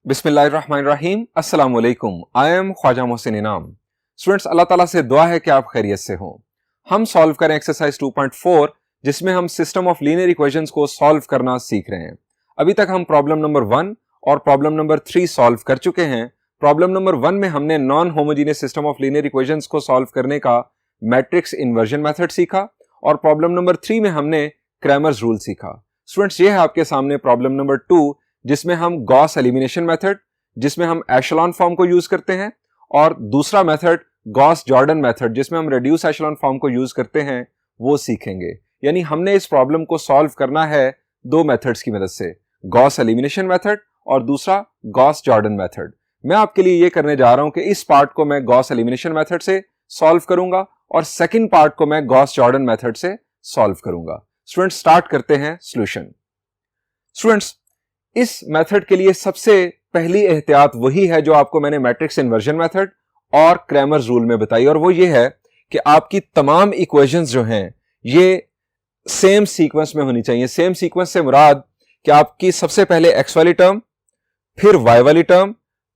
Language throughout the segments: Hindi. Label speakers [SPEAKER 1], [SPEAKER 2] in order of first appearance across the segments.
[SPEAKER 1] बिस्मिल्लाहिर्रहमानिर्रहीम, अस्सलाम वालेकुम। आई एम ख्वाजा मोहसिन इनाम। स्टूडेंट्स, अल्लाह ताला से दुआ है कि आप खैरियत से हों। हम सॉल्व करें एक्सरसाइज 2.4, जिसमें हम सिस्टम ऑफ लीनियर इक्वेशंस को सॉल्व करना सीख रहे हैं। अभी तक हम प्रॉब्लम नंबर 1 और प्रॉब्लम नंबर 3 सॉल्व कर चुके हैं। प्रॉब्लम नंबर 1 में हमने non homogeneous system of linear equations को सॉल्व करने का मैट्रिक्स इन्वर्जन मेथड सीखा और प्रॉब्लम नंबर 3 में हमने क्रैमर्स रूल सीखा। स्टूडेंट्स, ये है आपके सामने प्रॉब्लम नंबर 2, जिसमें हम गॉस एलिमिनेशन मेथड, जिसमें हम एशेलॉन फॉर्म को यूज करते हैं, और दूसरा मेथड गॉस जॉर्डन मेथड, जिसमें हम रिड्यूस एशेलॉन फॉर्म को यूज करते हैं, वो सीखेंगे। यानी हमने इस प्रॉब्लम को सॉल्व करना है दो मेथड्स की मदद से, गॉस एलिमिनेशन मेथड और दूसरा गॉस जॉर्डन मेथड। मैं आपके लिए ये करने जा रहा हूं कि इस पार्ट को मैं गॉस एलिमिनेशन मेथड से सॉल्व करूंगा और सेकंड पार्ट को मैं गॉस जॉर्डन मेथड से सॉल्व करूंगा। स्टूडेंट्स, स्टार्ट करते हैं सॉल्यूशन। स्टूडेंट्स, इस मेथड के लिए सबसे पहली एहतियात वही है जो आपको मैंने मैट्रिक्स इन्वर्जन मेथड और क्रैमर्स रूल में बताई, और वो ये है कि आपकी तमाम इक्वेशंस जो हैं ये सेम सीक्वेंस में होनी चाहिए। सेम सीक्वेंस से मुराद कि आपकी सबसे पहले एक्स वाली टर्म, फिर वाई वाली टर्म,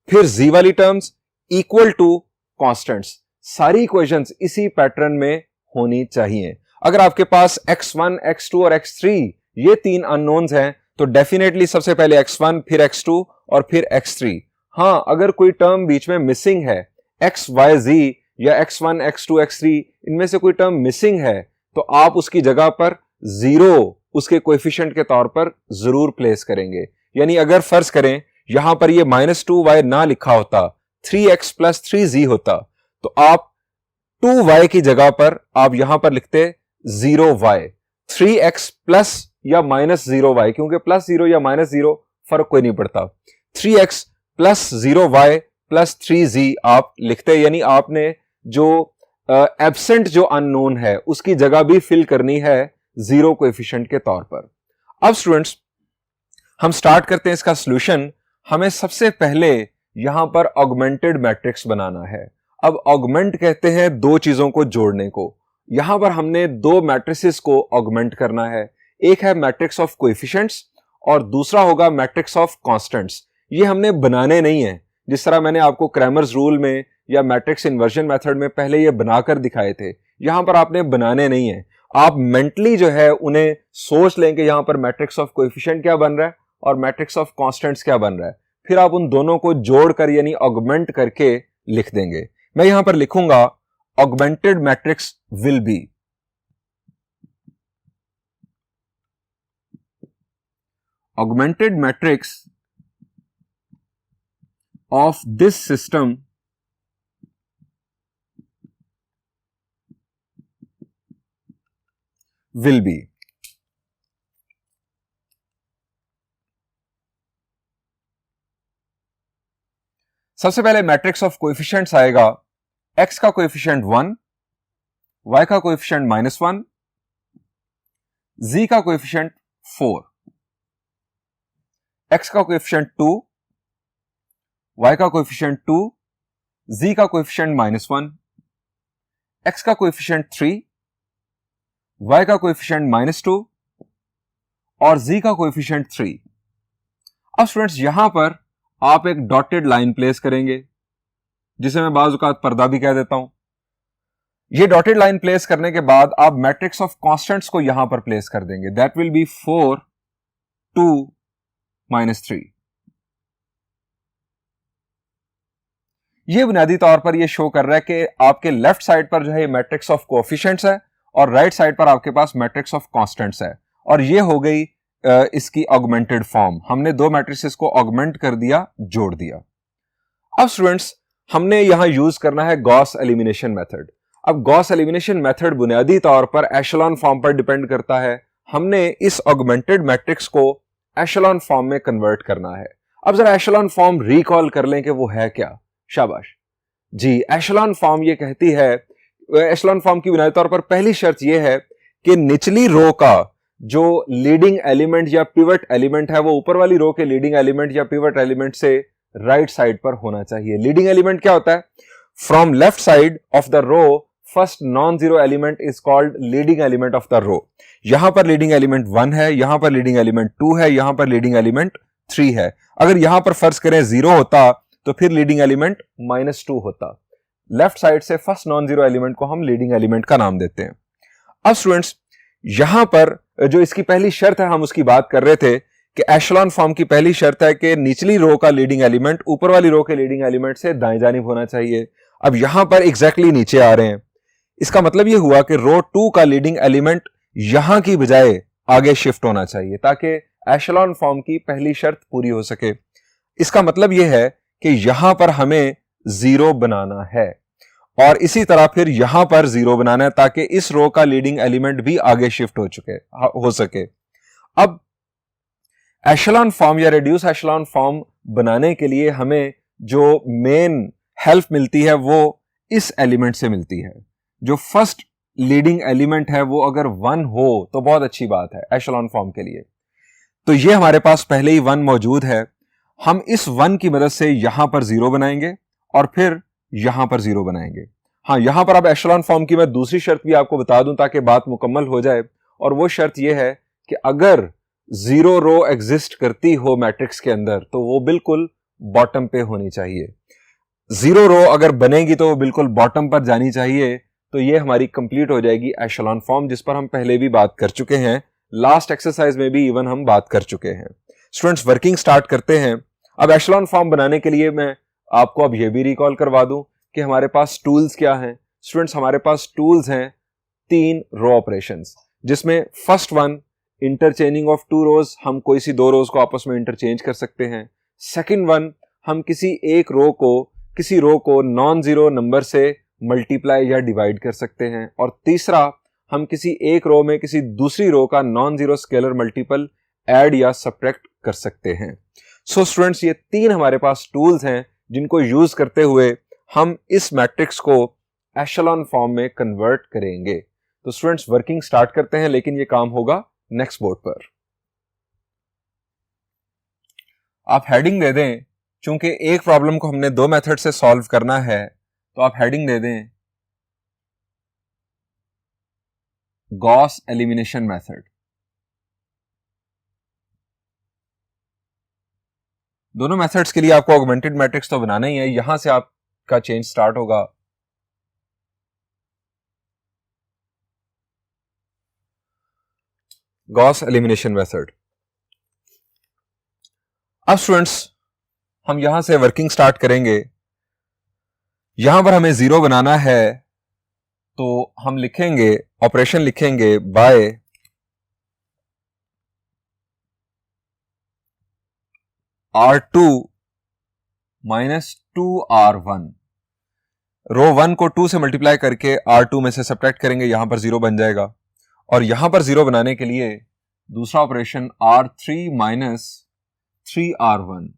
[SPEAKER 1] फिर जी वाली टर्म्स इक्वल टू कॉन्स्टेंट्स। सारी इक्वेशंस इसी पैटर्न में होनी चाहिए। अगर आपके पास x1, x2 और x3 ये तीन अननोन्स हैं तो डेफिनेटली सबसे पहले x1, फिर x2 और फिर x3। हां, अगर कोई टर्म बीच में मिसिंग है, x, y, z या x1, x2, x3 इनमें से कोई टर्म मिसिंग है, तो आप उसकी जगह पर 0 उसके कोएफिशिएंट के तौर पर जरूर प्लेस करेंगे। यानी अगर फर्ज करें यहां पर ये -2y ना लिखा होता, 3x + 3z होता, तो आप 2y की जगह पर आप यहां पर लिखते 0y, 3x प्लस या -0y, क्योंकि +0 या -0 फर्क कोई नहीं पड़ता, 3x + 0y + 3z आप लिखते। यानी आपने जो एब्सेंट जो अननोन है उसकी जगह भी फिल करनी है 0 कोएफिशिएंट के तौर पर। अब स्टूडेंट्स, हम स्टार्ट करते हैं इसका सॉल्यूशन। हमें सबसे पहले यहां पर ऑगमेंटेड मैट्रिक्स बनाना है। अब ऑगमेंट कहते हैं दो चीजों को जोड़ने को। यहां पर हमने दो मैट्रिसेस को ऑगमेंट करना है। एक है मैट्रिक्स ऑफ कोएफिशिएंट्स और दूसरा होगा मैट्रिक्स ऑफ कांस्टेंट्स। ये हमने बनाने नहीं है, जिस तरह मैंने आपको क्रैमर्स रूल में या मैट्रिक्स इन्वर्जन मेथड में पहले ये बनाकर दिखाए थे। यहां पर आपने बनाने नहीं है, आप मेंटली जो है उन्हें सोच लें कि यहां पर मैट्रिक्स ऑफ कोएफिशिएंट क्या बन रहा है और मैट्रिक्स ऑफ कांस्टेंट्स क्या बन रहा है, फिर आप उन दोनों को जोड़कर यानी ऑगमेंट करके लिख देंगे। मैं यहां पर लिखूंगा augmented matrix will be, augmented matrix of this system will be। सबसे पहले मैट्रिक्स ऑफ कोएफिशिएंट्स आएगा, x का कोएफिशिएंट 1, y का कोएफिशिएंट -1, z का कोएफिशिएंट 4, x का कोएफिशिएंट 2, y का कोएफिशिएंट 2, z का कोएफिशिएंट -1, x का कोएफिशिएंट 3, y का कोएफिशिएंट -2 और z का कोएफिशिएंट 3। अब स्टूडेंट्स, यहां पर आप एक डॉटेड लाइन प्लेस करेंगे, जिसे मैं बाज़ औक़ात पर्दा भी कह देता हूं। ये डॉटेड लाइन प्लेस करने के बाद आप मैट्रिक्स ऑफ कांस्टेंट्स को यहां पर प्लेस कर देंगे। That will be 4, 2, -3। यह बुनियादी तौर पर यह शो कर रहा है कि आपके लेफ्ट साइड पर जो है मैट्रिक्स ऑफ कोएफिशिएंट्स है और राइट साइड पर आपके पास मैट्रिक्स ऑफ कांस्टेंट्स है। और यह हो गई इसकी ऑगमेंटेड फॉर्म। हमने दो मैट्रिसेस को ऑगमेंट कर दिया, जोड़ दिया। अब स्टूडेंट्स, हमने यहां यूज करना है गॉस एलिमिनेशन मेथड। अब गॉस एलिमिनेशन मेथड बुनियादी तौर पर एशेलॉन फॉर्म पर डिपेंड करता है। हमने इस ऑगमेंटेड मैट्रिक्स को एशेलॉन फॉर्म में कन्वर्ट करना है। अब जरा एशेलॉन फॉर्म रिकॉल कर लें कि वो है क्या। शाबाश जी, एशेलॉन फॉर्म ये कहती है, एशेलॉन फॉर्म की बुनियादी तौर पर पहली शर्त यह है कि निचली रो का जो लीडिंग एलिमेंट या पिवट एलिमेंट है वो ऊपर वाली रो के लीडिंग एलिमेंट या पिवट एलिमेंट से राइट साइड पर होना चाहिए। लीडिंग एलिमेंट क्या होता है? From left side of the row first non zero element is called leading element of the row. यहां पर लीडिंग एलिमेंट 1 है, यहां पर लीडिंग एलिमेंट 2 है, यहां पर लीडिंग एलिमेंट 3 है। अगर यहां पर फर्ज करें 0 होता तो फिर लीडिंग एलिमेंट -2 होता। लेफ्ट साइड से फर्स्ट नॉन जीरो एलिमेंट को हम लीडिंग एलिमेंट का नाम देते हैं। अब स्टूडेंट्स यहां पर जो इसकी पहली शर्त है हम उसकी बात कर रहे थे कि एशेलॉन फॉर्म की पहली शर्त है कि निचली रो का लीडिंग एलिमेंट ऊपर वाली रो के लीडिंग एलिमेंट से दाएं जानिब होना चाहिए। अब यहां पर एग्जैक्टली नीचे आ रहे हैं, इसका मतलब यह हुआ कि रो 2 का लीडिंग एलिमेंट यहां की बजाय आगे शिफ्ट होना चाहिए ताकि एशेलॉन फॉर्म की पहली शर्त पूरी हो सके। इसका मतलब यह है कि यहां पर हमें 0 बनाना है और इसी तरह फिर यहां पर 0 बनाना है ताकि इस रो का लीडिंग एलिमेंट भी आगे शिफ्ट हो सके। अब एशेलॉन फॉर्म या रिड्यूस एशेलॉन फॉर्म बनाने के लिए हमें जो मेन हेल्प मिलती है वो इस एलिमेंट से मिलती है। जो फर्स्ट लीडिंग एलिमेंट है वो अगर 1 हो तो बहुत अच्छी बात है एशेलॉन फॉर्म के लिए। तो ये हमारे पास पहले ही 1 मौजूद है। हम इस 1 की मदद से यहां पर 0 बनाएंगे और फिर यहां पर 0 बनाएंगे। हाँ, यहां पर अब एशेलॉन फॉर्म की मैं दूसरी शर्त भी आपको बता दूं ताकि बात मुकम्मल हो जाए, और वो शर्त यह है कि अगर 0 रो एग्जिस्ट करती हो मैट्रिक्स के अंदर तो वो बिल्कुल बॉटम पे होनी चाहिए। 0 रो अगर बनेगी तो वो बिल्कुल बॉटम पर जानी चाहिए। तो ये हमारी कंप्लीट हो जाएगी एशेलॉन फॉर्म, जिस पर हम पहले भी बात कर चुके हैं। लास्ट एक्सरसाइज में भी इवन हम बात कर चुके हैं। स्टूडेंट्स वर्किंग स्टार्ट करते हैं। अब एशेलॉन फॉर्म बनाने के लिए मैं आपको अब यह भी रिकॉल करवा दूं कि हमारे पास टूल्स क्या हैं। स्टूडेंट्स हमारे पास टूल्स हैं 3 रो ऑपरेशंस, जिसमें फर्स्ट वन इंटरचेंजिंग ऑफ 2 रोज, हम कोई सी 2 रोज को आपस में इंटरचेंज कर सकते हैं। सेकंड वन, हम किसी एक रो को नॉन जीरो नंबर से मल्टीप्लाई या डिवाइड कर सकते हैं। और तीसरा, हम किसी एक रो में किसी दूसरी रो का non zero scalar multiple add या सब्ट्रैक्ट कर सकते हैं। सो स्टूडेंट्स ये 3 हमारे पास टूल्स हैं जिनको यूज करते हुए हम इस मैट्रिक्स को एशेलॉन फॉर्म में कन्वर्ट करेंगे। तो स्टूडेंट्स वर्किंग स्टार्ट करते हैं, लेकिन ये काम होगा नेक्स्ट बोर्ड पर। आप हेडिंग दे दें, चूंकि एक प्रॉब्लम को हमने 2 मेथड से सॉल्व करना है तो आप हेडिंग दे दें गॉस एलिमिनेशन मेथड। दोनों मेथड्स के लिए आपको ऑगमेंटेड मैट्रिक्स तो बनाना ही है। यहां से आपका चेंज स्टार्ट होगा। Gauss elimination method. अब स्टूडेंट्स हम यहां से वर्किंग स्टार्ट करेंगे। यहां पर हमें 0 बनाना है तो हम लिखेंगे, ऑपरेशन लिखेंगे बाय R2 माइनस 2R1। रो 1 को 2 से मल्टीप्लाई करके R2 में से सब्ट्रैक्ट करेंगे, यहां पर 0 बन जाएगा। और यहां पर 0 बनाने के लिए दूसरा ऑपरेशन R3 माइनस 3R1।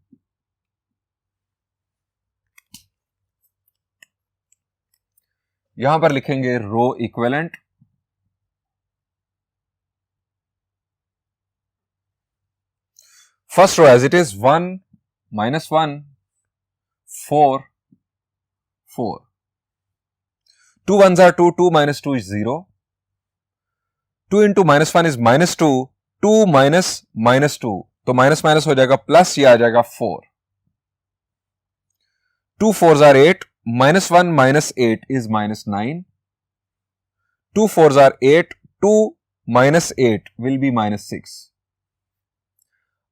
[SPEAKER 1] यहां पर लिखेंगे row equivalent first row as it is 1 minus 1 4 4। 2 1s are 2, 2 minus 2 is 0। 2 into minus 1 is minus 2, 2 minus minus 2, तो माइनस माइनस हो जाएगा प्लस, ये आ जाएगा 4। 2 4s are 8, minus 1 minus 8 is minus 9। 2 4s are 8, 2 minus 8 will be minus 6।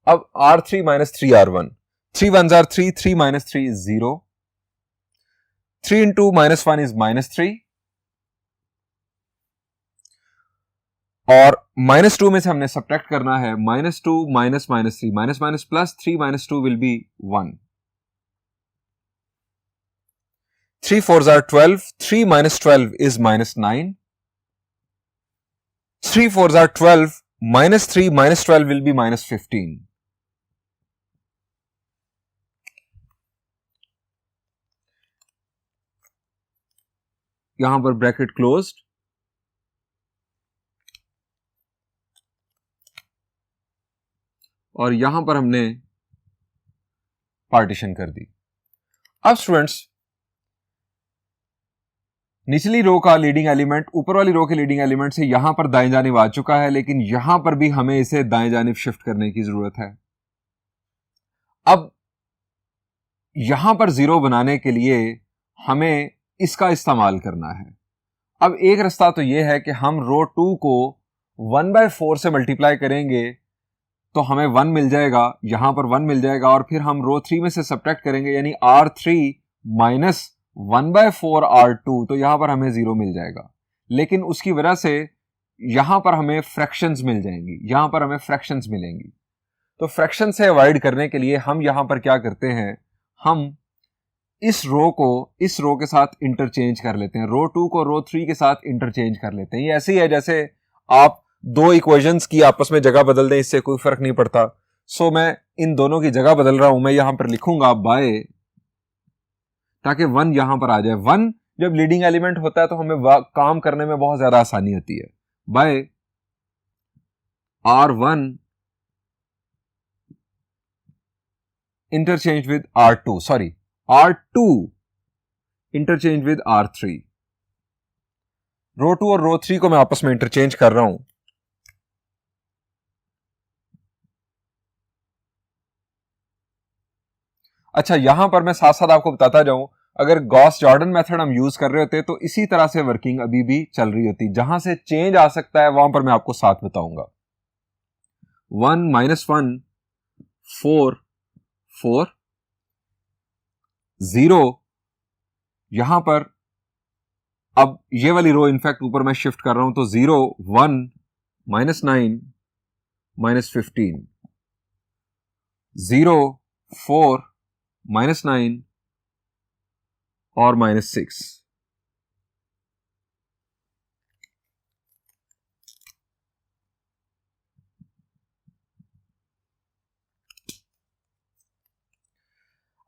[SPEAKER 1] अब R3 minus 3R1, 3 1s are 3, 3 minus 3 is 0। 3 into minus 1 is minus 3, और माइनस 2 में से हमने सब्ट्रैक्ट करना है minus 2 minus minus 3, minus minus plus, 3 minus 2 will be 1। 3 4s are 12, 3 minus 12 is minus 9। 3 4s are 12, minus 3 minus 12 will be minus 15। यहां पर ब्रैकेट क्लोज्ड, और यहां पर हमने पार्टीशन कर दी। अब स्टूडेंट्स निचली रो का लीडिंग एलिमेंट ऊपर वाली रो के लीडिंग एलिमेंट से यहां पर दाएं जानिब आ चुका है, लेकिन यहां पर भी हमें इसे दाएं जानिब शिफ्ट करने की जरूरत है। अब यहां पर 0 बनाने के लिए हमें इसका इस्तेमाल करना है। अब एक रास्ता तो यह है कि हम रो 2 को 1/4 से मल्टीप्लाई करेंगे तो हमें 1 मिल जाएगा, यहां पर 1 मिल जाएगा, और फिर हम रो 3 में से सब्ट्रैक्ट करेंगे, यानी R3 माइनस 1/4 R2, तो यहां पर हमें 0 मिल जाएगा। लेकिन उसकी वजह से यहां पर हमें फ्रैक्शंस मिल जाएंगी, यहां पर हमें फ्रैक्शंस मिलेंगी। तो फ्रैक्शन से अवॉइड करने के लिए हम यहां पर क्या करते हैं, हम इस रो को इस रो के साथ इंटरचेंज कर लेते हैं, रो 2 को रो 3 के साथ इंटरचेंज कर लेते हैं। ये ऐसी है जैसे आप दो इक्वेशंस की आपस में जगह बदल दें, इससे कोई फर्क नहीं पड़ता। सो मैं इन दोनों की जगह बदल रहा हूं, मैं यहां पर लिखूंगा बाय, ताकि 1 यहां पर आ जाए। 1 जब लीडिंग एलिमेंट होता है तो हमें काम करने में बहुत ज्यादा आसानी होती है। By R1 interchange with R2, sorry R2 interchange with R3। Row 2 और रो 3 को मैं आपस में इंटरचेंज कर रहा हूं। अच्छा, यहां पर मैं साथ साथ आपको बताता जाऊं, अगर गॉस जॉर्डन मेथड हम यूज कर रहे होते तो इसी तरह से वर्किंग अभी भी चल रही होती। जहां से चेंज आ सकता है वहां पर मैं आपको साथ बताऊंगा। 1 -1 4 4 0, यहां पर अब ये वाली रो इनफैक्ट ऊपर मैं शिफ्ट कर रहा हूं, तो 0 1 -9 -15 0 4 -9 और -6।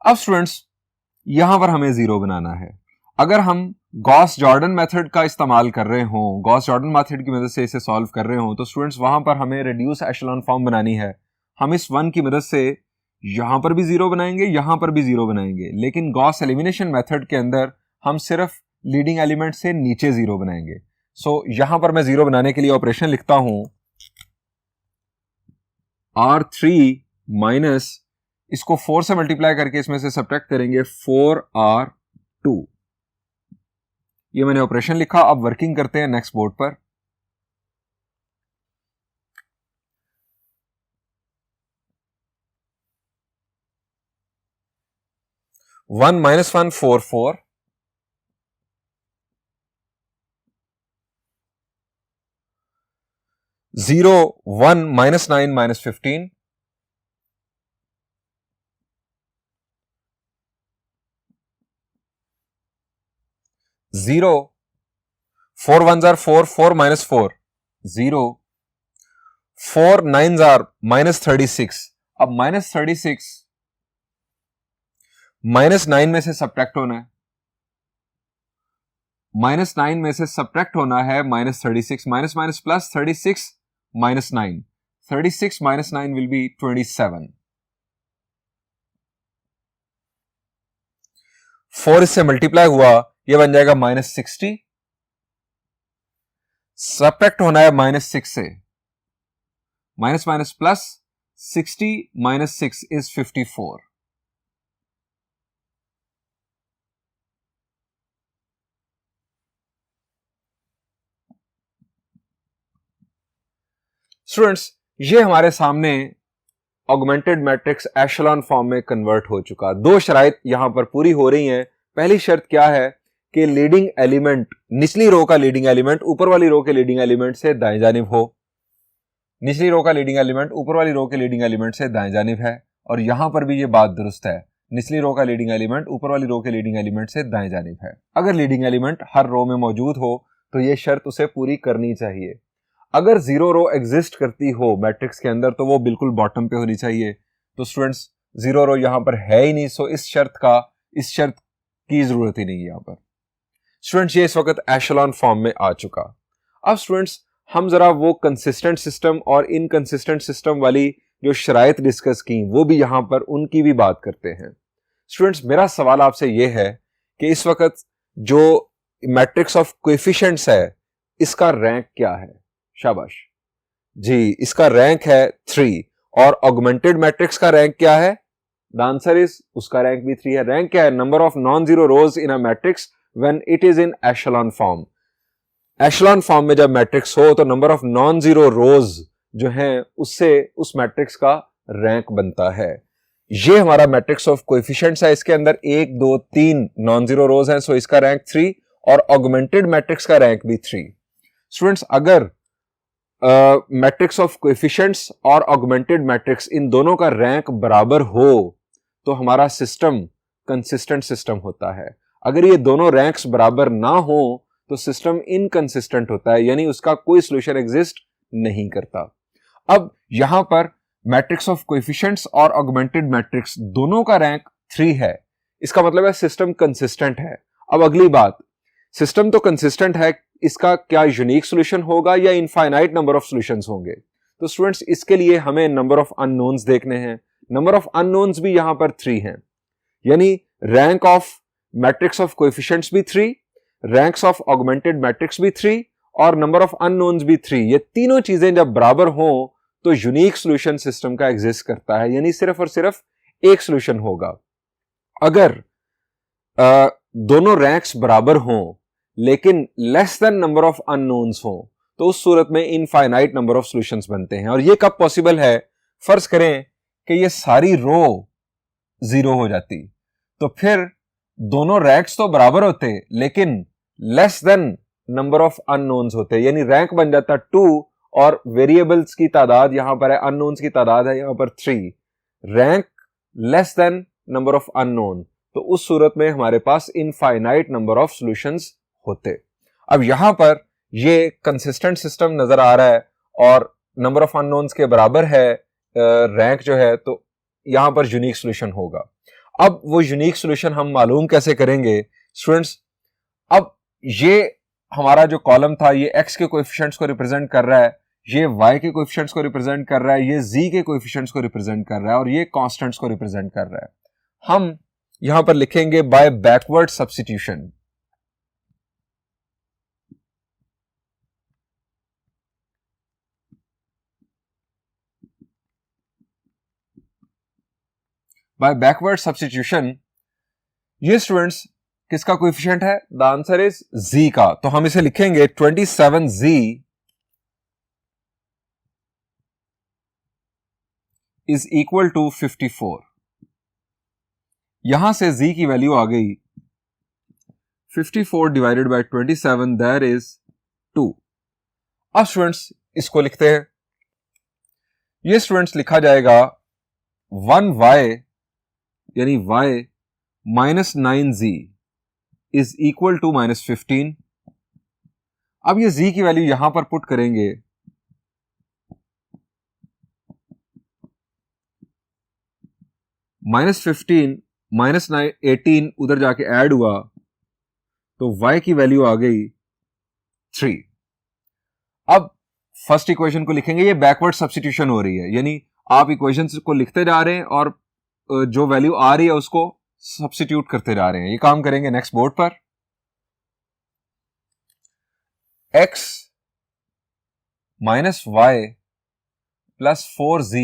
[SPEAKER 1] अब स्टूडेंट्स यहां पर हमें 0 बनाना है। अगर हम गॉस जॉर्डन मेथड का इस्तेमाल कर रहे हों, गॉस जॉर्डन मेथड की मदद से इसे सॉल्व कर रहे हों, तो स्टूडेंट्स वहां पर हमें रिड्यूस एशेलॉन फॉर्म बनानी है। हम इस 1 की मदद से यहां पर भी 0 बनाएंगे, यहां पर भी 0 बनाएंगे, लेकिन गॉस एलिमिनेशन मेथड के अंदर हम सिर्फ लीडिंग एलिमेंट से नीचे 0 बनाएंगे। सो यहां पर मैं 0 बनाने के लिए ऑपरेशन लिखता हूं, R3 माइनस, इसको 4 से मल्टीप्लाई करके इसमें से सब्ट्रैक्ट करेंगे 4R2। ये मैंने ऑपरेशन लिखा। अब वर्किंग करते हैं नेक्स्ट बोर्ड पर। One minus 1 4 4, 0 1 -9 -15, 0 4 1s are 4 4 - 4 0 4 9s are -36। अब -36 -9 में से सब्ट्रैक्ट होना है, -9 में से सब्ट्रैक्ट होना है -36, minus minus plus 36 -9, 36 -9 will be 27। 4 इससे मल्टीप्लाई हुआ, यह बन जाएगा -60, सब्ट्रैक्ट होना है -6 से, minus minus plus 60 -6 is 54। Students ये हमारे सामने ऑगमेंटेड मैट्रिक्स एशेलॉन फॉर्म में कन्वर्ट हो चुका। दो शराइत यहां पर पूरी हो रही हैं। पहली शर्त क्या है कि लीडिंग एलिमेंट, निचली रो का लीडिंग एलिमेंट ऊपर वाली रो के लीडिंग एलिमेंट से दाएं जानिब हो। निचली रो का लीडिंग एलिमेंट ऊपर वाली रो के लीडिंग एलिमेंट से दाएं जानिब है, और यहां पर भी ये बात दुरुस्त है, निचली रो का लीडिंग एलिमेंट ऊपर वाली रो के लीडिंग एलिमेंट से दाएं जानिब है। अगर लीडिंग एलिमेंट हर रो में मौजूद हो तो यह शर्त उसे पूरी करनी चाहिए। अगर 0 रो एग्जिस्ट करती हो मैट्रिक्स के अंदर तो वो बिल्कुल बॉटम पे होनी चाहिए। तो स्टूडेंट्स 0 रो यहां पर है ही नहीं, सो इस शर्त की जरूरत ही नहीं है यहां पर। स्टूडेंट्स ये इस वक्त एशेलॉन फॉर्म में आ चुका। अब स्टूडेंट्स हम जरा वो कंसिस्टेंट सिस्टम और इनकंसिस्टेंट सिस्टम वाली जो शराइत डिस्कस की वो भी यहां पर उनकी भी बात करते हैं। स्टूडेंट्स मेरा सवाल आपसे यह है कि इस वक्त जो मैट्रिक्स ऑफ कोएफिशिएंट्स है इसका रैंक क्या है? शाबाश जी, इसका रैंक है 3। और ऑगमेंटेड मैट्रिक्स का रैंक क्या है? द आंसर इज उसका रैंक भी 3 है। रैंक क्या है? Number of non zero rows in a matrix when it is in echelon form. Echelon form में जब मैट्रिक्स हो तो number of non zero rows जो है उससे उस मैट्रिक्स का रैंक बनता है। ये हमारा मैट्रिक्स ऑफ कोएफिशिएंट्स है, इसके अंदर 1 2 3 नॉन जीरो रोज हैं, सो इसका रैंक 3 और ऑगमेंटेड मैट्रिक्स का रैंक भी 3। स्टूडेंट्स, अगर मैट्रिक्स ऑफ कोएफिशिएंट्स और ऑगमेंटेड मैट्रिक्स इन दोनों का रैंक बराबर हो तो हमारा सिस्टम कंसिस्टेंट सिस्टम होता है। अगर ये दोनों रैंक्स बराबर ना हो तो सिस्टम इनकंसिस्टेंट होता है, यानी उसका कोई सॉल्यूशन एग्जिस्ट नहीं करता। अब यहां पर मैट्रिक्स ऑफ कोएफिशिएंट्स और ऑगमेंटेड मैट्रिक्स दोनों का रैंक 3 है, इसका मतलब है सिस्टम कंसिस्टेंट है। अब अगली बात, सिस्टम तो कंसिस्टेंट है, इसका क्या यूनिक सॉल्यूशन होगा या इनफाइनाइट नंबर ऑफ सॉल्यूशंस होंगे? तो स्टूडेंट्स, इसके लिए हमें नंबर ऑफ अननोन्स देखने हैं। नंबर ऑफ अननोन्स भी यहां पर 3 हैं, यानी rank of matrix of coefficients भी 3, रैंक्स ऑफ ऑगमेंटेड मैट्रिक्स भी 3 और नंबर ऑफ अननोन्स भी 3। ये तीनों चीजें जब बराबर हो तो यूनिक सॉल्यूशन सिस्टम का एग्जिस्ट करता है, यानी सिर्फ और सिर्फ एक सॉल्यूशन होगा। अगर दोनों रैंक्स बराबर हों लेकिन less than number of unknowns हो तो उस सूरत में इनफाइनाइट नंबर ऑफ सॉल्यूशंस बनते हैं। और ये कब पॉसिबल है? फर्ज करें कि ये सारी रो 0 हो जाती, तो फिर दोनों रैंक्स तो बराबर होते लेकिन less than number of unknowns होते, यानी रैंक बन जाता 2 और वेरिएबल्स की तादाद यहां पर है, अननोन्स की तादाद है यहां पर 3, rank less than number of unknown, तो उस सूरत में हमारे पास इनफाइनाइट नंबर ऑफ सॉल्यूशंस होते। अब यहां पर ये कंसिस्टेंट सिस्टम नजर आ रहा है और नंबर ऑफ अननोन्स के बराबर है रैंक जो है, तो यहां पर यूनिक सॉल्यूशन होगा। अब वो यूनिक सॉल्यूशन हम मालूम कैसे करेंगे? स्टूडेंट्स, अब ये हमारा जो कॉलम था ये x के कोएफिशिएंट्स को रिप्रेजेंट कर रहा है, ये y के कोएफिशिएंट्स को रिप्रेजेंट कर रहा है, ये z के कोएफिशिएंट्स को रिप्रेजेंट कर रहा है और ये कांस्टेंट्स को रिप्रेजेंट कर रहा है। हम यहां पर लिखेंगे by backward substitution. By backward substitution ये स्टूडेंट्स किसका कोएफिशिएंट है? द आंसर इज z का, तो हम इसे लिखेंगे 27z इज इक्वल टू 54। यहां से z की वैल्यू आ गई 54 डिवाइडेड बाय 27, दैट इज 2। अब स्टूडेंट्स इसको लिखते हैं, ये स्टूडेंट्स लिखा जाएगा 1y यानी y minus 9z is equal to minus 15। अब ये z की वैल्यू यहां पर पुट करेंगे, माइनस 15 माइनस 18 उधर जाके ऐड हुआ तो y की वैल्यू आ गई 3। अब फर्स्ट इक्वेशन को लिखेंगे, ये बैकवर्ड सब्स्टिट्यूशन हो रही है, यानी आप इक्वेशन को लिखते जा रहे हैं और जो वैल्यू आ रही है उसको सब्स्टिट्यूट करते जा रहे हैं। ये काम करेंगे नेक्स्ट बोर्ड पर। x minus y plus 4z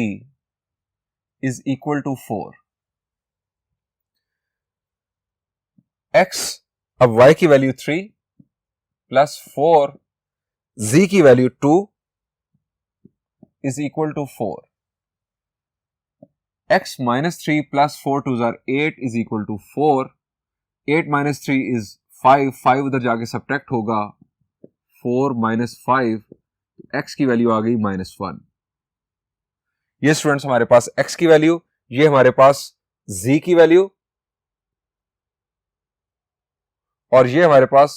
[SPEAKER 1] is equal to 4। x, अब y की वैल्यू 3 प्लस 4 z की value 2 is equal to 4। x minus 3 plus 4 2 or 8 is equal to 4। 8 minus 3 is 5, 5 उधर जाके सब्ट्रैक्ट होगा, 4 माइनस 5, x की वैल्यू आ गई माइनस 1। ये स्टूडेंट्स हमारे पास x की वैल्यू, ये हमारे पास z की वैल्यू और ये हमारे पास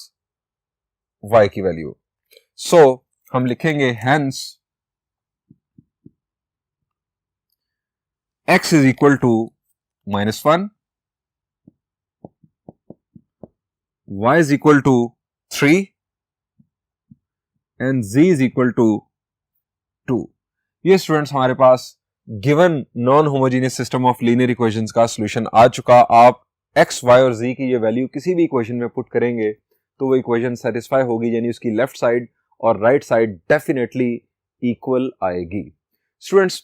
[SPEAKER 1] y की वैल्यू। सो हम लिखेंगे hence x is equal to minus 1, y is equal to 3 and z is equal to 2। ये स्टूडेंट्स हमारे पास given non homogeneous system of linear equations का सॉल्यूशन आ चुका। आप x, y और z की ये वैल्यू किसी भी इक्वेशन में पुट करेंगे तो वो इक्वेशन सेटिस्फाई होगी, यानी उसकी लेफ्ट साइड और राइट साइड डेफिनेटली इक्वल आएगी। स्टूडेंट्स,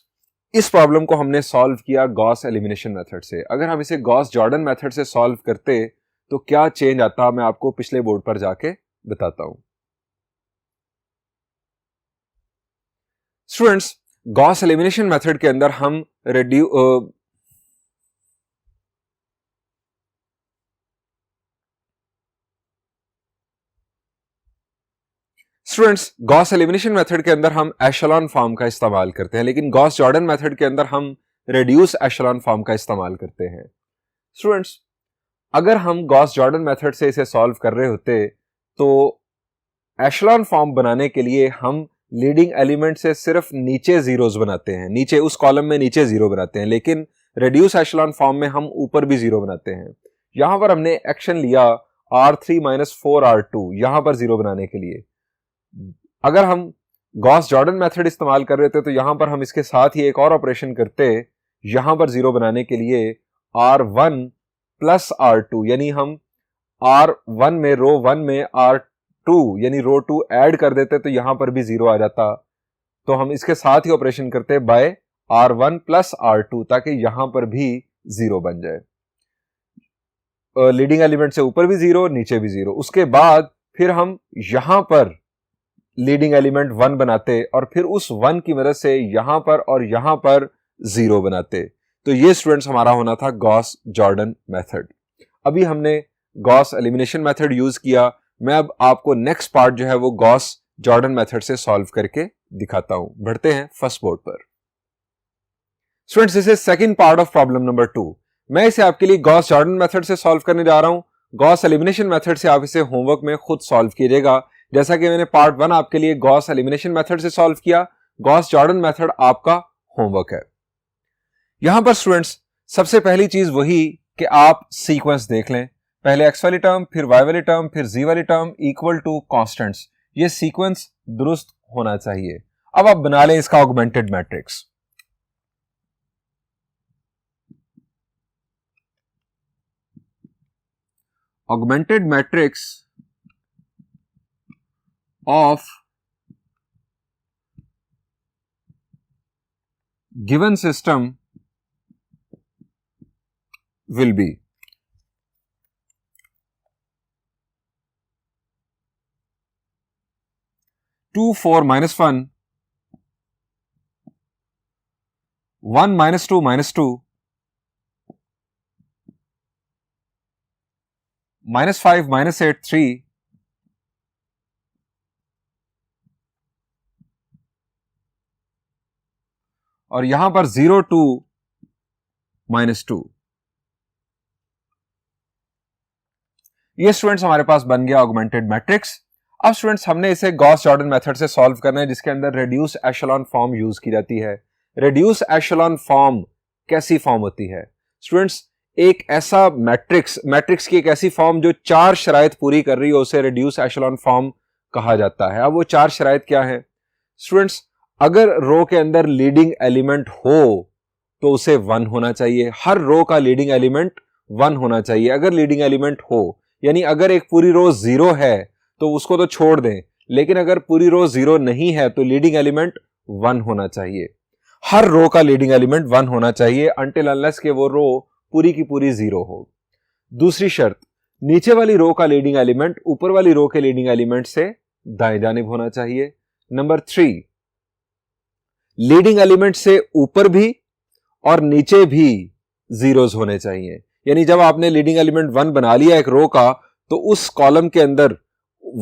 [SPEAKER 1] इस प्रॉब्लम को हमने सॉल्व किया गॉस एलिमिनेशन मेथड से। अगर हम इसे गॉस जॉर्डन मेथड से सॉल्व करते तो क्या चेंज आता, मैं आपको पिछले बोर्ड पर जाके बताता हूं। स्टूडेंट्स, गॉस एलिमिनेशन मेथड के अंदर हम स्टूडेंट्स, गॉस एलिमिनेशन मेथड के अंदर हम एशेलॉन फॉर्म का इस्तेमाल करते हैं, लेकिन गॉस जॉर्डन मेथड के अंदर हम रिड्यूस एशेलॉन फॉर्म का इस्तेमाल करते हैं। स्टूडेंट्स, अगर हम गॉस जॉर्डन मेथड से इसे सॉल्व कर रहे होते तो एशेलॉन फॉर्म बनाने के लिए हम लीडिंग एलिमेंट से सिर्फ नीचे जीरोस बनाते हैं, नीचे उस कॉलम में नीचे जीरो बनाते हैं, लेकिन रिड्यूस एशेलॉन फॉर्म में हम ऊपर भी जीरो बनाते हैं। यहां पर हमने एक्शन लिया R3 - 4R2 यहां पर जीरो बनाने के लिए। अगर हम गॉस जॉर्डन मेथड इस्तेमाल कर रहे थे तो यहां पर हम इसके साथ ही एक और ऑपरेशन करते, यहां पर जीरो बनाने के लिए R1 + R2, यानी हम R1 में रो 1 में R2 यानी रो 2 ऐड कर देते तो यहां पर भी जीरो आ जाता। तो हम इसके साथ ही ऑपरेशन करते बाय R1 + R2 ताकि यहां पर भी जीरो बन जाए। लीडिंग एलिमेंट से ऊपर भी जीरो, नीचे भी जीरो। उसके बाद फिर हम यहां पर लीडिंग एलिमेंट 1 बनाते और फिर उस 1 की मदद से यहां पर और यहां पर जीरो बनाते। तो ये स्टूडेंट्स हमारा होना था गॉस जॉर्डन मेथड। अभी हमने गॉस एलिमिनेशन मेथड यूज किया। मैं अब आपको नेक्स्ट पार्ट जो है वो गॉस जॉर्डन मेथड से सॉल्व करके दिखाता हूं। बढ़ते हैं फर्स्ट बोर्ड पर। Students, this is second part of problem number 2। मैं इसे आपके लिए गॉस जॉर्डन मेथड से सॉल्व करने जा रहा हूं। गॉस एलिमिनेशन मेथड से आप इसे होमवर्क में खुद सॉल्व कीजिएगा। जैसा कि मैंने पार्ट 1 आपके लिए गॉस एलिमिनेशन मेथड से सॉल्व किया, गॉस जॉर्डन मेथड आपका होमवर्क है। यहां पर स्टूडेंट्स सबसे पहली चीज वही कि आप सीक्वेंस देख लें। पहले x वाली टर्म, फिर y वाली टर्म, फिर z वाली टर्म इक्वल टू कांस्टेंट्स। ये सीक्वेंस दुरुस्त होना चाहिए। अब आप बना लें इसका augmented matrix. Augmented matrix of given system will be 2 4 - 1 1 - 2 - 2 -5 - 8 3 और यहां पर 0 2 - 2। ये स्टूडेंट्स हमारे पास बन गया ऑगमेंटेड मैट्रिक्स। अब स्टूडेंट्स हमने इसे गॉस जॉर्डन मेथड से सॉल्व करना है, जिसके अंदर रिड्यूस एशेलॉन फॉर्म यूज की जाती है। रिड्यूस एशेलॉन फॉर्म कैसी फॉर्म होती है स्टूडेंट्स? एक ऐसा मैट्रिक्स की एक ऐसी फॉर्म जो 4 शराइत पूरी कर रही हो, उसे रिड्यूस एशेलॉन फॉर्म कहा जाता है। अब वो 4 शराइत क्या है स्टूडेंट्स? अगर रो के अंदर लीडिंग एलिमेंट हो तो उसे 1 होना चाहिए। हर रो का लीडिंग एलिमेंट 1 होना चाहिए अगर लीडिंग एलिमेंट हो। यानी अगर एक पूरी रो 0 है तो उसको तो छोड़ दें, लेकिन अगर पूरी रो 0 नहीं है तो लीडिंग एलिमेंट 1 होना चाहिए। हर रो का लीडिंग एलिमेंट 1 होना चाहिए अनटिल अनलेस के वो रो पूरी की पूरी 0 हो। दूसरी शर्त, नीचे वाली रो का लीडिंग एलिमेंट ऊपर वाली रो के लीडिंग एलिमेंट से दाएं जानिब होना चाहिए। नंबर 3, लीडिंग एलिमेंट से ऊपर भी और नीचे भी जीरोस होने चाहिए। यानी जब आपने लीडिंग एलिमेंट 1 बना लिया एक रो का, तो उस कॉलम के अंदर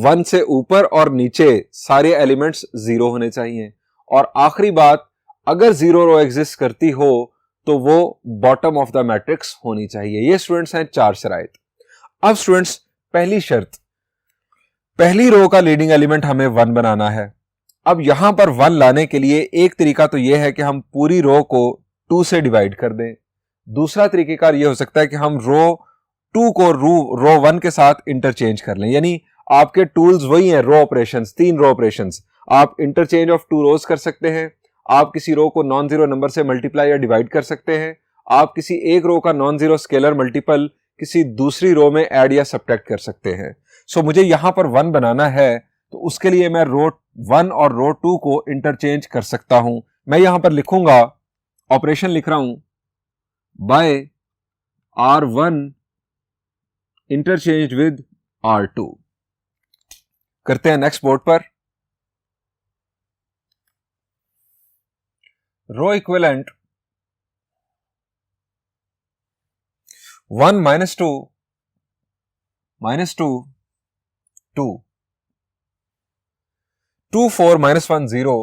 [SPEAKER 1] 1 से ऊपर और नीचे सारे एलिमेंट्स 0 होने चाहिए। और आखिरी बात, अगर 0 रो एग्जिस्ट करती हो तो वो बॉटम ऑफ द मैट्रिक्स होनी चाहिए। ये स्टूडेंट्स हैं 4 शराइत। अब स्टूडेंट्स पहली शर्त, पहली रो का लीडिंग एलिमेंट हमें 1 बनाना है। अब यहां पर 1 लाने के लिए एक तरीका तो यह है कि हम पूरी रो को 2 से डिवाइड कर दें। दूसरा तरीकेकार यह हो सकता है कि हम रो 2 को रो 1 के साथ इंटरचेंज कर लें। यानी आपके टूल्स वही हैं, रो ऑपरेशंस, 3 रो ऑपरेशंस। आप इंटरचेंज ऑफ 2 रोज कर सकते हैं। आप किसी रो को नॉन जीरो नंबर से मल्टीप्लाई या डिवाइड कर सकते हैं। आप किसी एक रो का नॉन जीरो स्केलर मल्टीपल किसी दूसरी रो में ऐड या सब्ट्रैक्ट कर सकते हैं। सो मुझे यहां पर 1 बनाना है, तो उसके लिए मैं रो 1 और रो 2 को इंटरचेंज कर सकता हूं। मैं यहां पर लिखूंगा ऑपरेशन लिख रहा हूं bye R1 interchange with R2। करते हैं नेक्स्ट बोर्ड पर। रो equivalent 1 minus 2 minus 2 2 2 4 minus 1 0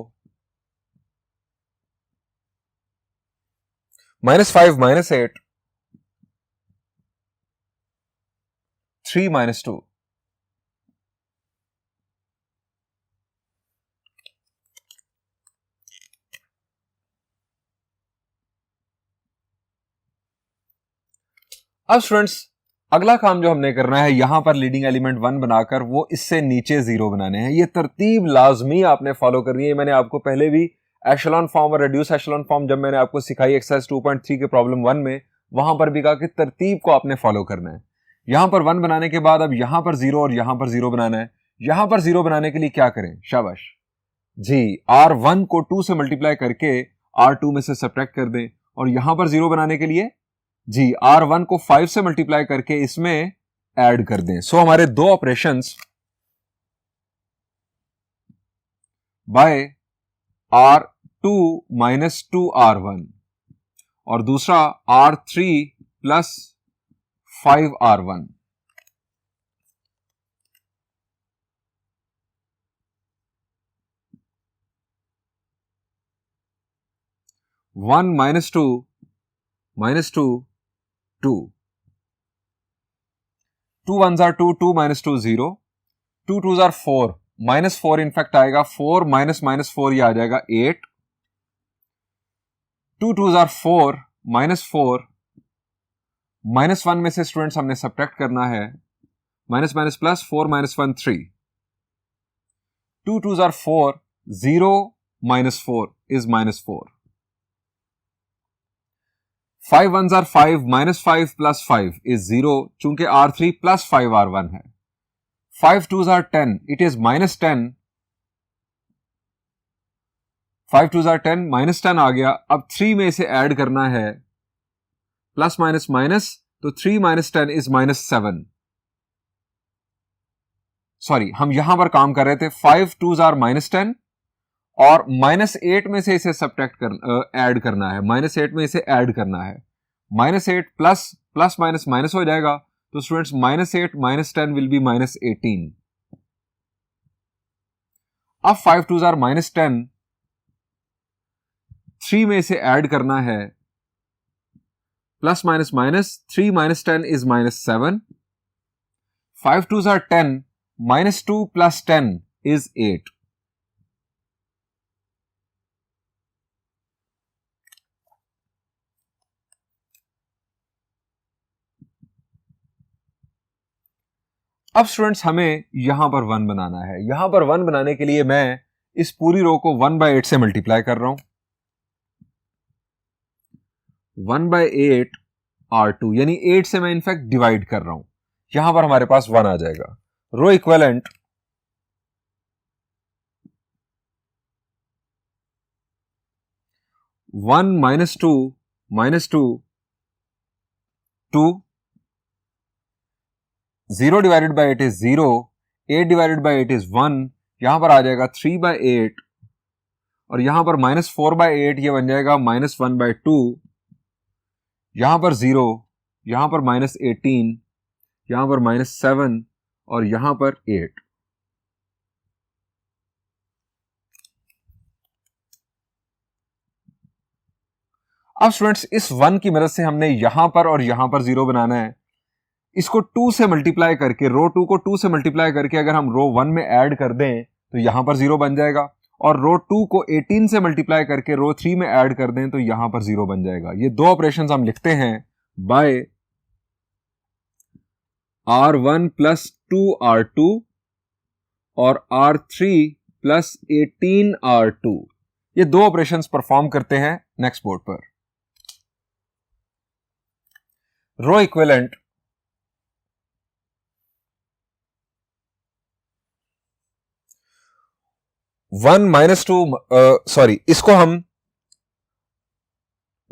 [SPEAKER 1] minus 5 minus 8 3 minus 2। अब स्टूडेंट्स अगला काम जो हमने करना है यहां पर लीडिंग एलिमेंट 1 बनाकर वो इससे नीचे 0 बनाने हैं। ये तरतीब लाजमी आपने फॉलो करनी है। मैंने आपको पहले भी एशेलॉन फॉर्म और रिड्यूस एशेलॉन फॉर्म जब मैंने आपको सिखाई एक्सरसाइज 2.3 के प्रॉब्लम 1 में, वहां पर भी कहा कि तरतीब को आपने फॉलो करना है। यहां पर 1 बनाने के बाद अब यहां पर 0 और यहां पर 0 बनाना है। यहां पर 0 बनाने के लिए क्या करें? शाबाश जी, R1 को 2 से मल्टीप्लाई करके R2 में से सब्ट्रैक्ट कर दें। और यहां पर 0 बनाने के लिए जी R1 को 5 से मल्टीप्लाई करके इसमें ऐड कर दें। सो हमारे दो operations bye R2 minus 2R1 और दूसरा R3 plus 5R1। One minus two 2 2 1s are 2 2 minus 2 0 2 2s are 4 minus 4 in fact आएगा 4 minus minus 4 ये आ जाएगा 8 2 2s are 4 minus 4 minus 1 में से स्टूडेंट्स हमने सब्ट्रैक्ट करना है minus minus plus 4 minus 1 3 2 2s are 4 0 minus 4 is minus 4 5 1s are 5 minus 5 plus 5 is 0 चूंकि R3 plus 5R1 है। 5 2s are 10 it is minus 10 5 2s are 10 minus 10 आ गया। अब 3 में इसे ऐड करना है प्लस माइनस माइनस तो 3 minus 10 is minus 7। सॉरी हम यहां पर काम कर रहे थे 5 2s are minus 10 और माइनस 8 में से इसे सब्ट्रैक्ट ऐड करना है। माइनस 8 में इसे ऐड करना है minus 8 plus plus minus minus हो जाएगा तो students minus 8 minus 10 will be minus 18। अब 5 2s are minus 10 3 में इसे ऐड करना है plus minus minus 3 minus 10 is minus 7 5 2s are 10 minus 2 plus 10 is 8। अब स्टूडेंट्स हमें यहां पर 1 बनाना है। यहां पर 1 बनाने के लिए मैं इस पूरी रो को 1/8 से मल्टीप्लाई कर रहा हूं। 1/8 R2 यानी 8 से मैं इनफैक्ट डिवाइड कर रहा हूं। यहां पर हमारे पास 1 आ जाएगा। रो equivalent 1 minus 2 minus 2 2 0 divided by 8 is 0 8 divided by 8 is 1 यहां पर आ जाएगा 3/8 और यहां पर -4/8 ये बन जाएगा -1/2 यहां पर 0 यहां पर -18 यहां पर -7 और यहां पर 8। अब स्टूडेंट्स इस 1 की मदद से हमने यहां पर और यहां पर 0 बनाना है। इसको 2 से मल्टीप्लाई करके रो 2 को 2 से मल्टीप्लाई करके अगर हम रो 1 में ऐड कर दें तो यहां पर 0 बन जाएगा और रो 2 को 18 से मल्टीप्लाई करके रो 3 में ऐड कर दें तो यहां पर 0 बन जाएगा। ये दो ऑपरेशंस हम लिखते हैं बाय R1 प्लस 2R2 और R3 प्लस 18R2। ये दो ऑपरेशंस परफॉर्म करते हैं नेक्स्ट बोर्ड पर। रो इक्विवेलेंट 1 minus 2 सॉरी इसको हम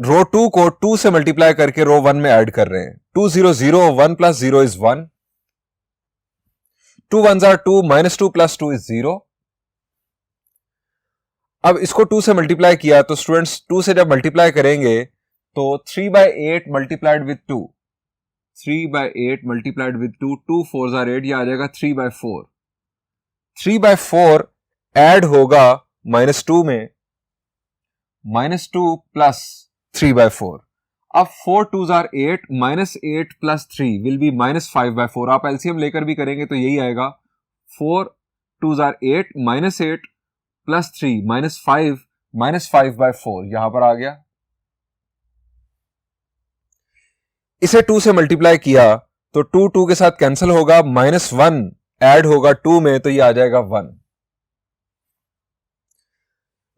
[SPEAKER 1] रो 2 को 2 से मल्टीप्लाई करके रो 1 में ऐड कर रहे हैं। 2 0 0, 1 plus 0 is 1, 2 1s are 2, minus 2 plus 2 is 0। अब इसको 2 से मल्टीप्लाई किया तो स्टूडेंट्स 2 से जब मल्टीप्लाई करेंगे तो 3/8 multiplied with 2, 3/8 multiplied with 2, 2 4s are 8, यह आ जाएगा 3/4। 3/4 ऐड होगा माइनस 2 में, माइनस 2 प्लस 3/4। अब 4 2s are 8, minus 8 plus 3 will be minus 5/4। आप एलसीएम लेकर भी करेंगे तो यही आएगा, 4 2s are 8, minus 8 plus 3 minus 5, minus 5/4 यहां पर आ गया। इसे 2 से मल्टीप्लाई किया तो 2 2 के साथ कैंसिल होगा, माइनस 1 ऐड होगा 2 में तो ये आ जाएगा 1।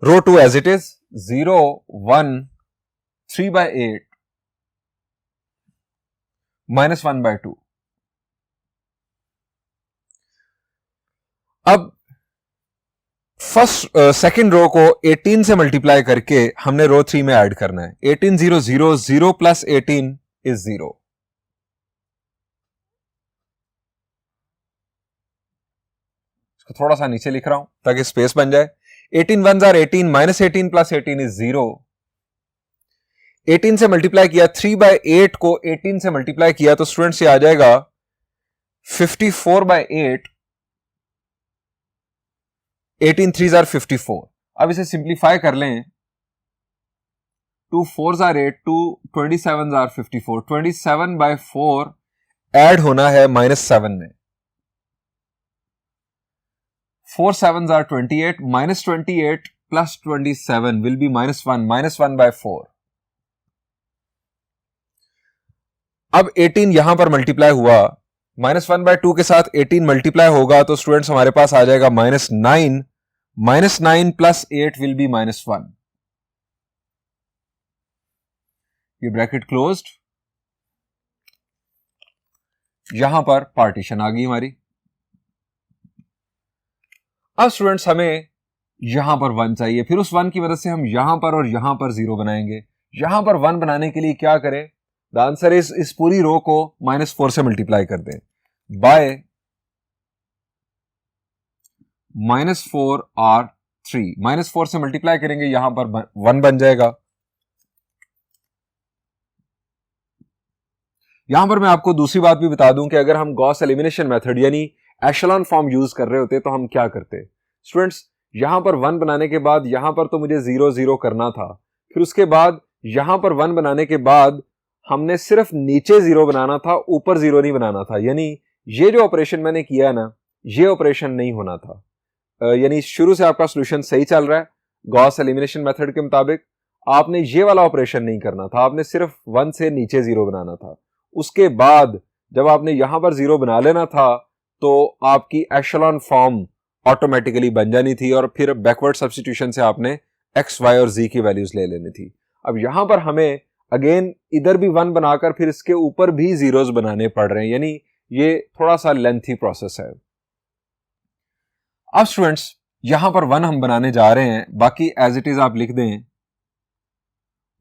[SPEAKER 1] रो 2 एज इट इज, 0 1 3/8 माइनस 1/2। अब फर्स्ट सेकंड रो को 18 से मल्टीप्लाई करके हमने रो 3 में ऐड करना है। 18 0 0, 0 प्लस 18 इज 0। इसको थोड़ा सा नीचे लिख रहा हूं ताकि स्पेस बन जाए। 18 1s are 18, minus 18 plus 18 is 0। 18 से मल्टीप्लाई किया, 3/8 को 18 से मल्टीप्लाई किया तो स्टूडेंट्स ये आ जाएगा 54/8, 18 3s are 54। अब इसे सिंप्लीफाई कर लें, 2 4s are 8, 2 27s are 54, 27/4 add होना है माइनस 7 में, 4 7s are 28, minus 28 plus 27 will be minus 1, minus 1/4। अब 18 यहां पर मल्टीप्लाई हुआ, माइनस 1/2 के साथ 18 मल्टीप्लाई होगा तो स्टूडेंट्स हमारे पास आ जाएगा minus 9, minus 9 plus 8 will be minus 1। ये ब्रैकेट क्लोज्ड, यहां पर पार्टीशन आ गई हमारी। अब स्टूडेंट्स हमें यहां पर 1 चाहिए, फिर उस 1 की मदद से हम यहां पर और यहां पर 0 बनाएंगे। यहां पर 1 बनाने के लिए क्या करें? द आंसर इस पूरी रो को -4 से मल्टीप्लाई कर दें बाय -4r3। -4 से मल्टीप्लाई करेंगे, यहां पर 1 बन जाएगा। यहां पर मैं आपको दूसरी बात भी बता दूं कि अगर हम गॉस एलिमिनेशन मेथड यानी एशेलॉन फॉर्म यूज कर रहे होते तो हम क्या करते? स्टूडेंट्स, यहां पर 1 बनाने के बाद यहां पर तो मुझे 0 0 करना था, फिर उसके बाद यहां पर 1 बनाने के बाद हमने सिर्फ नीचे 0 बनाना था, ऊपर 0 नहीं बनाना था। यानी ये जो ऑपरेशन मैंने किया है ना, ये ऑपरेशन नहीं होना था। यानी शुरू से आपका सोल्यूशन सही चल रहा है गॉस एलिमिनेशन मेथड के मुताबिक, आपने ये वाला ऑपरेशन नहीं करना था, आपने सिर्फ 1 से नीचे 0 बनाना था। उसके बाद जब आपने यहां पर 0 बना लेना था तो आपकी एशेलॉन फॉर्म ऑटोमेटिकली बन जानी थी और फिर बैकवर्ड सब्स्टिट्यूशन से आपने x, y और z की वैल्यूज ले लेनी थी। अब यहां पर हमें अगेन इधर भी 1 बनाकर फिर इसके ऊपर भी जीरोस बनाने पड़ रहे हैं, यानी ये थोड़ा सा लेंथी प्रोसेस है। अब स्टूडेंट्स, यहां पर 1 हम बनाने जा रहे हैं, बाकी एज इट इज आप लिख दें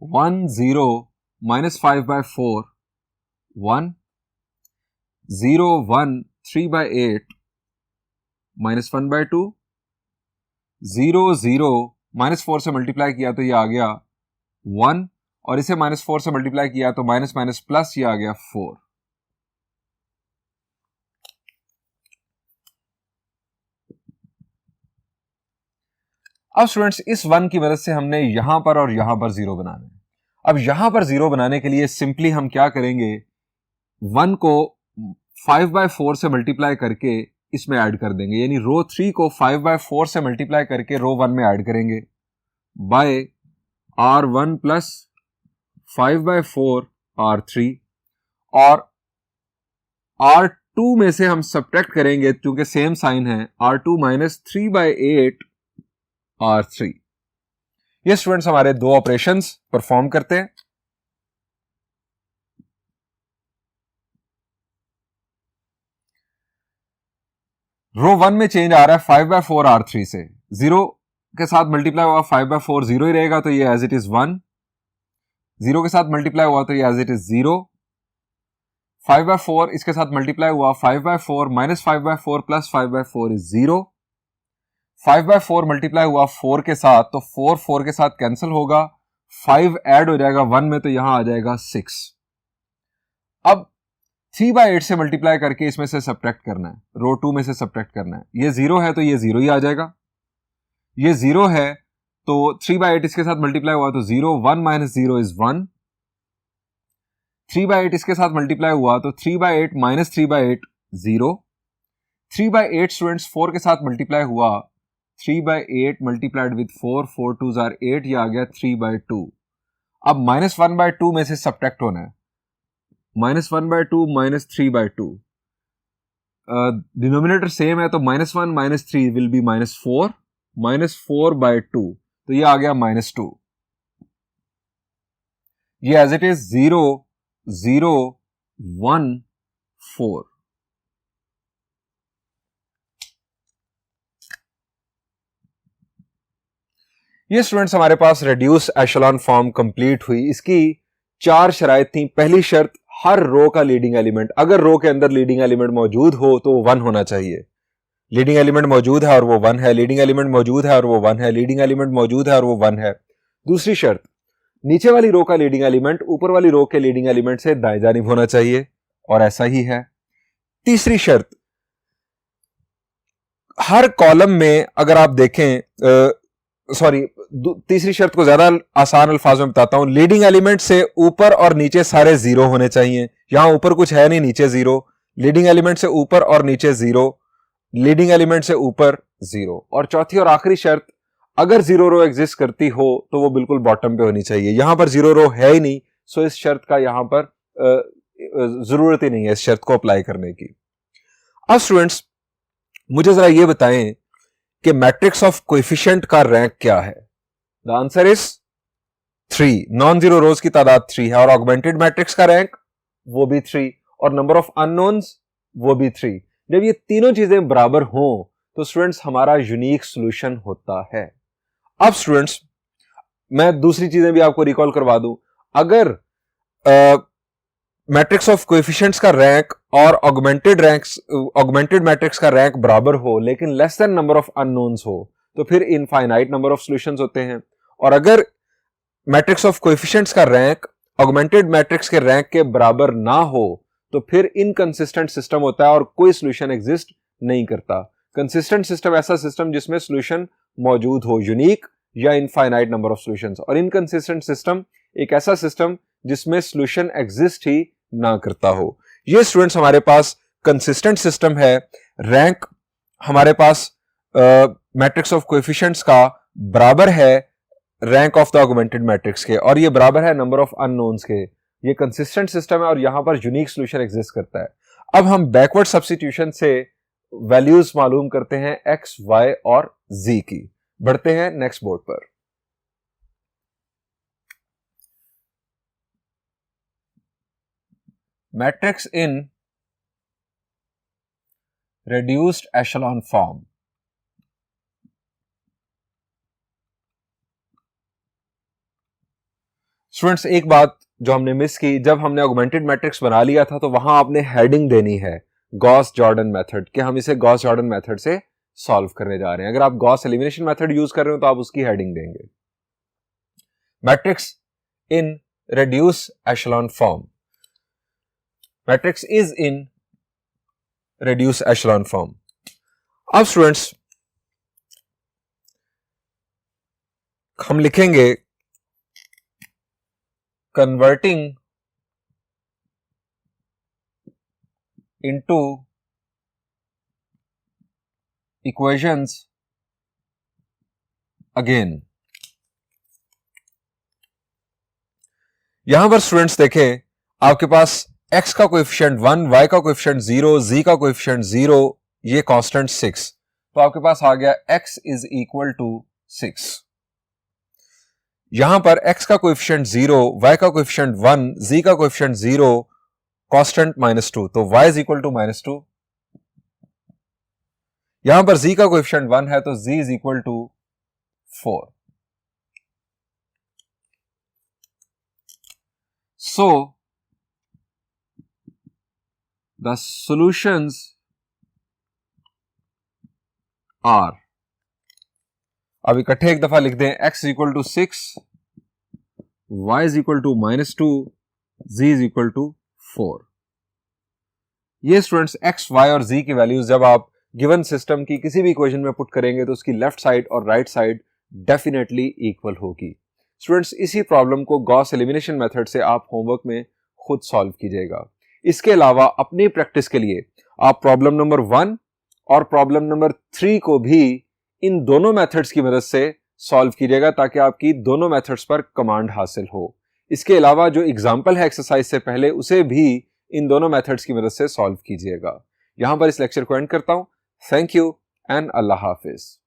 [SPEAKER 1] 1 0 -5/4 1 0 1 3/8 -1/2 0 0 -4 से मल्टीप्लाई किया तो ये आ गया 1 और इसे -4 से मल्टीप्लाई किया तो माइनस माइनस प्लस ये आ गया 4। अब स्टूडेंट्स, इस 1 की मदद से हमने यहां पर और यहां पर 0 बनाना है। अब यहां पर 0 बनाने के लिए सिंपली हम क्या करेंगे, 1 को 5/4 से मल्टीप्लाई करके इसमें ऐड कर देंगे, यानी रो 3 को 5/4 से मल्टीप्लाई करके रो 1 में ऐड करेंगे बाय r1 प्लस 5/4 r3 और r2 में से हम सब्ट्रैक्ट करेंगे क्योंकि सेम साइन है, r2 माइनस 3/8 r3। ये स्टूडेंट्स हमारे दो ऑपरेशंस परफॉर्म करते हैं। रो 1 में चेंज आ रहा है 5/4 r3 से, 0 के साथ मल्टीप्लाई होगा 5/4 0 ही रहेगा तो ये एज इट इज 1, 0 के साथ मल्टीप्लाई हुआ तो ये एज इट इज 0। 5/4 इसके साथ मल्टीप्लाई हुआ, 5/4 माइनस 5/4 प्लस 5/4 इज 0। 5/4 मल्टीप्लाई हुआ 4 के साथ, तो 4 के साथ कैंसिल होगा, 5 ऐड हो जाएगा 1 में, तो यहां आ जाएगा 6। अब 3/8 से मल्टीप्लाई करके इसमें से सब्ट्रैक्ट करना है, रो 2 में से सब्ट्रैक्ट करना है। ये 0 है तो ये 0 ही आ जाएगा। ये 0 है तो 3/8 इसके साथ मल्टीप्लाई हुआ तो 0, 1 माइनस 0 इज 1। 3/8 इसके साथ मल्टीप्लाई हुआ तो 3/8 माइनस 3/8 0। 3/8 स्टूडेंट्स 4 के साथ मल्टीप्लाई हुआ, 3/8 मल्टीप्लाइड विद 4, 4 2 आर 8, ये आ गया 3/2। अब -1/2 में से सब्ट्रैक्ट होना है, -1/2 माइनस 3/2, डिनोमिनेटर सेम है तो -1 माइनस 3 विल बी -4, -4/2, तो ये आ गया -2। ये एज इट इज 0 0 1 4। ये स्टूडेंट्स हमारे पास रेड्यूस एशेलॉन फॉर्म कंप्लीट हुई। इसकी 4 शराइत थी। पहली शर्त, हर रो का लीडिंग एलिमेंट, अगर रो के अंदर लीडिंग एलिमेंट मौजूद हो तो वो 1 होना चाहिए। लीडिंग एलिमेंट मौजूद है और वो 1 है, लीडिंग एलिमेंट मौजूद है और वो 1 है, लीडिंग एलिमेंट मौजूद है और वो 1 है। दूसरी शर्त, नीचे वाली रो का लीडिंग एलिमेंट ऊपर वाली रो के लीडिंग एलिमेंट से दाएं जानिब होना चाहिए, और ऐसा ही है। तीसरी शर्त, हर कॉलम में अगर आप देखें, तीसरी शर्त को ज्यादा आसान अल्फाज में बताता हूं, लीडिंग एलिमेंट से ऊपर और नीचे सारे 0 होने चाहिए। यहां ऊपर कुछ है नहीं, नीचे 0। लीडिंग एलिमेंट से ऊपर और नीचे 0, लीडिंग एलिमेंट से ऊपर 0। और चौथी और आखिरी शर्त, अगर 0 रो एग्जिस्ट करती हो तो वो बिल्कुल बॉटम पे होनी चाहिए। यहां पर 0 रो है ही नहीं, सो इस शर्त का यहां पर जरूरत ही नहीं है इस शर्त को अप्लाई करने की। अब स्टूडेंट्स मुझे जरा ये बताएं कि मैट्रिक्स ऑफ कोएफिशिएंट का रैंक क्या है। The answer is 3। Non zero रोज की तादाद 3 है, और ऑगमेंटेड मैट्रिक्स का रैंक वो भी 3, और नंबर ऑफ अननोन्स वो भी 3। जब ये तीनों चीजें बराबर हों तो स्टूडेंट्स हमारा यूनिक सॉल्यूशन होता है। अब स्टूडेंट्स मैं दूसरी चीजें भी आपको रिकॉल करवा दूं, अगर मैट्रिक्स ऑफ कोएफिशिएंट्स का रैंक और ऑगमेंटेड मैट्रिक्स का रैंक बराबर हो लेकिन less than number of unknowns हो तो फिर इनफाइनाइट नंबर ऑफ सॉल्यूशंस होते हैं। और अगर मैट्रिक्स ऑफ कोएफिशिएंट्स का रैंक ऑगमेंटेड मैट्रिक्स के रैंक के बराबर ना हो तो फिर इनकंसिस्टेंट सिस्टम होता है और कोई सॉल्यूशन एग्जिस्ट नहीं करता। कंसिस्टेंट सिस्टम ऐसा सिस्टम जिसमें सॉल्यूशन मौजूद हो, यूनिक या इनफाइनाइट नंबर ऑफ सॉल्यूशंस। और इनकंसिस्टेंट सिस्टम एक ऐसा सिस्टम जिसमें सॉल्यूशन एग्जिस्ट ही ना करता हो। ये स्टूडेंट्स हमारे पास कंसिस्टेंट सिस्टम है। रैंक हमारे पास मैट्रिक्स ऑफ कोएफिशिएंट्स का बराबर है rank of the augmented matrix के, और ये बराबर है नंबर ऑफ अननोन्स के। ये कंसिस्टेंट सिस्टम है और यहां पर यूनिक सॉल्यूशन एग्जिस्ट करता है। अब हम बैकवर्ड सब्स्टिट्यूशन से वैल्यूज मालूम करते हैं एक्स, वाई और जी की। बढ़ते हैं नेक्स्ट बोर्ड पर। मैट्रिक्स इन reduced echelon form। स्टूडेंट्स एक बात जो हमने मिस की, जब हमने ऑगमेंटेड मैट्रिक्स बना लिया था तो वहां आपने हेडिंग देनी है गॉस जॉर्डन मेथड, कि हम इसे गॉस जॉर्डन मेथड से सॉल्व करने जा रहे हैं। अगर आप गॉस एलिमिनेशन मेथड यूज कर रहे हो तो आप उसकी हेडिंग देंगे matrix in reduced echelon form। Matrix is in reduced echelon form। अब स्टूडेंट्स हम लिखेंगे कन्वर्टिंग इनटू इक्वेशंस अगेन। यहां पर स्टूडेंट्स देखें, आपके पास x का कोएफिशिएंट 1, y का कोएफिशिएंट 0, z का कोएफिशिएंट 0, ये कांस्टेंट 6, तो आपके पास आ गया x इज इक्वल टू 6। यहां पर x का कोएफिशिएंट 0, y का कोएफिशिएंट 1, z का कोएफिशिएंट 0, कांस्टेंट -2, तो y इज इक्वल टू -2। यहां पर z का कोएफिशिएंट 1 है तो z is equal to 4। So the solutions are, अब इकट्ठे एक दफा लिख दें, x equal to 6, y is equal to -2, z is equal to 4। ये स्टूडेंट्स x, y और z की वैल्यूज जब आप गिवन सिस्टम की किसी भी इक्वेशन में पुट करेंगे तो उसकी लेफ्ट साइड और राइट साइड डेफिनेटली इक्वल होगी। स्टूडेंट्स इसी प्रॉब्लम को गॉस एलिमिनेशन मेथड से आप होमवर्क में खुद सॉल्व कीजिएगा। इसके अलावा अपनी प्रैक्टिस के लिए आप प्रॉब्लम नंबर 1 और प्रॉब्लम नंबर 3 को भी इन दोनों मेथड्स की मदद से सॉल्व कीजिएगा ताकि आपकी दोनों मेथड्स पर कमांड हासिल हो। इसके अलावा जो एग्जाम्पल है एक्सरसाइज से पहले उसे भी इन दोनों मेथड्स की मदद से सॉल्व कीजिएगा। यहां पर इस लेक्चर को एंड करता हूं। Thank you and Allah Hafiz.